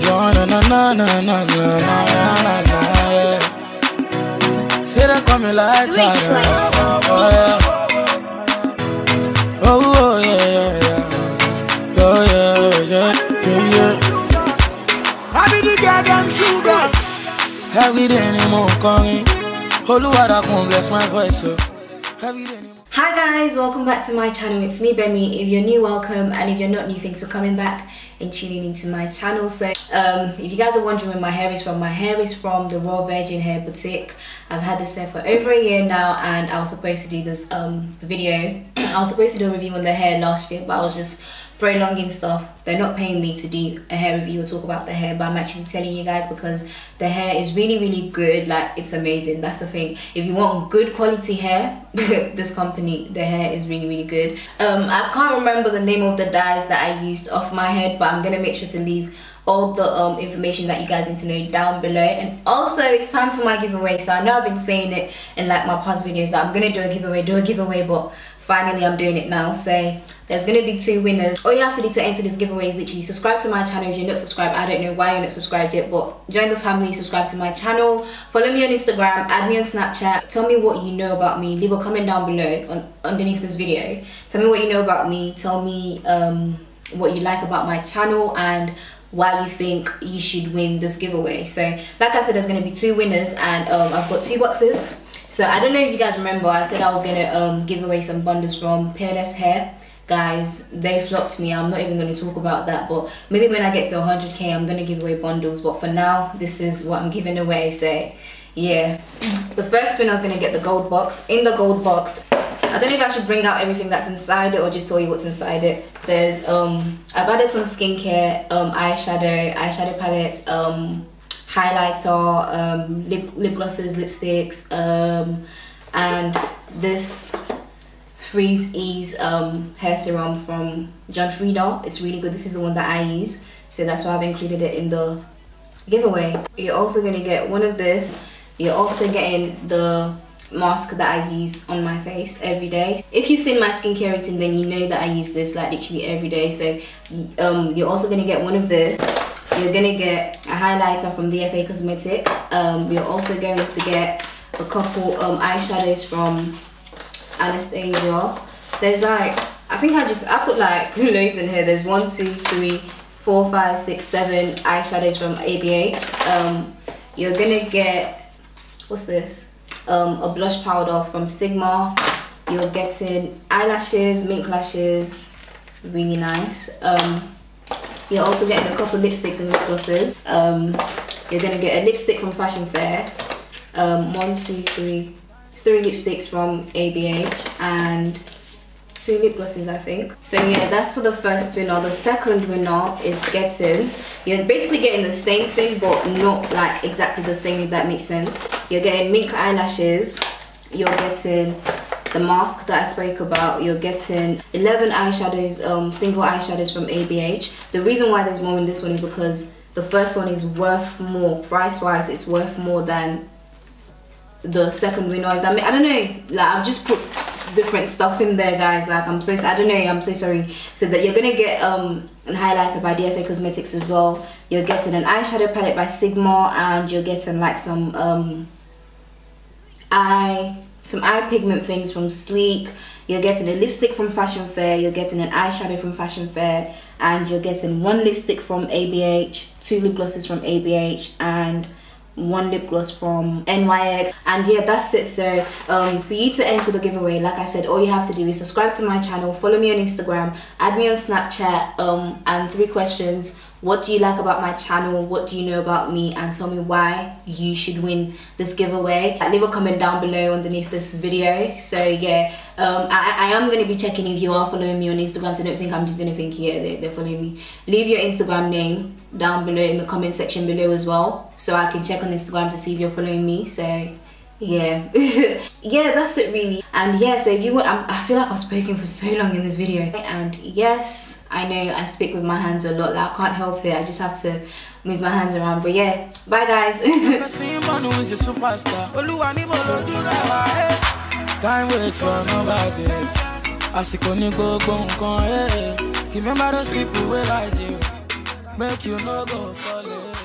go na na na na na na na na. Say that coming like oh yeah. Oh yeah. I be the goddamn sugar. Every day anymore coming. Oluwada come bless my voice so. Every day anymore. Hi guys, welcome back to my channel. It's me, Bemi. If you're new, welcome, and if you're not new, thanks for coming back and tuning into my channel. So if you guys are wondering where my hair is from the Raw Virgin Hair Boutique. I've had this hair for over a year now, and I was supposed to do this video. I was supposed to do a review on the hair last year, but I was just prolonging stuff. They're not paying me to do a hair review or talk about the hair, but I'm actually telling you guys because the hair is really good. Like, it's amazing. That's the thing. If you want good quality hair, this company, the hair is really good. I can't remember the name of the dyes that I used off my head, but I'm gonna make sure to leave all the information that you guys need to know down below. And also, it's time for my giveaway. So I know I've been saying it in like my past videos that I'm gonna do a giveaway, but finally I'm doing it now. So there's gonna be 2 winners. All you have to do to enter this giveaway is literally subscribe to my channel. If you're not subscribed, I don't know why you're not subscribed yet, but join the family, subscribe to my channel, follow me on Instagram, add me on Snapchat, tell me what you know about me, leave a comment down below underneath this video. Tell me what you know about me, tell me what you like about my channel and why you think you should win this giveaway. So like I said, there's gonna be 2 winners, and I've got 2 boxes. So I don't know if you guys remember, I said I was gonna give away some bundles from Peerless Hair. Guys, they flopped me. I'm not even going to talk about that, but maybe when I get to 100k I'm going to give away bundles, but for now this is what I'm giving away. So yeah, the first winner is going to get the gold box. In the gold box, I don't know if I should bring out everything that's inside it or just tell you what's inside it. There's I've added some skincare, eyeshadow palettes, highlighter, lip glosses, lipsticks, and this Freeze Ease hair serum from John Frieda. It's really good. This is the one that I use, so that's why I've included it in the giveaway. You're also going to get one of this. You're also getting the mask that I use on my face every day. If you've seen my skincare routine, then you know that I use this like literally every day. So you're also going to get one of this. You're going to get a highlighter from DFA Cosmetics. You're also going to get a couple eyeshadows from Anastasia. There's like, I think I put like loads in here. There's 1, 2, 3, 4, 5, 6, 7 eyeshadows from ABH. You're gonna get, what's this? A blush powder from Sigma. You're getting eyelashes, mink lashes, really nice. You're also getting a couple lipsticks and lip glosses. You're gonna get a lipstick from Fashion Fair. 1, 2, 3 lipsticks from ABH and 2 lip glosses, I think. So yeah, that's for the first winner. The second winner is you're basically getting the same thing but not like exactly the same, if that makes sense. You're getting mink eyelashes, you're getting the mask that I spoke about, you're getting 11 eyeshadows, single eyeshadows from ABH. The reason why there's more in this one is because the first one is worth more, price wise it's worth more than the second winner. If that I don't know, like I've just put different stuff in there, guys. Like I don't know, I'm so sorry. So that you're gonna get an highlighter by DFA Cosmetics as well. You're getting an eyeshadow palette by Sigma, and you're getting like some eye pigment things from Sleek. You're getting a lipstick from Fashion Fair, you're getting an eyeshadow from Fashion Fair, and you're getting 1 lipstick from ABH, 2 lip glosses from ABH, and 1 lip gloss from NYX. And yeah, that's it. So for you to enter the giveaway, like I said, all you have to do is subscribe to my channel, follow me on Instagram, add me on Snapchat, and 3 questions. What do you like about my channel? What do you know about me? And tell me why you should win this giveaway. Leave a comment down below underneath this video. So yeah, I am going to be checking if you are following me on Instagram, so don't think I'm just going to think, yeah, they're following me. Leave your Instagram name down below in the comment section below as well, so I can check on Instagram to see if you're following me. So yeah. Yeah, that's it really. And yeah, so if you want, I feel like I've spoken for so long in this video, and yes, I know I speak with my hands a lot, like I can't help it, I just have to move my hands around. But yeah, bye guys. Remember those people who lies you. Make you no go fall in.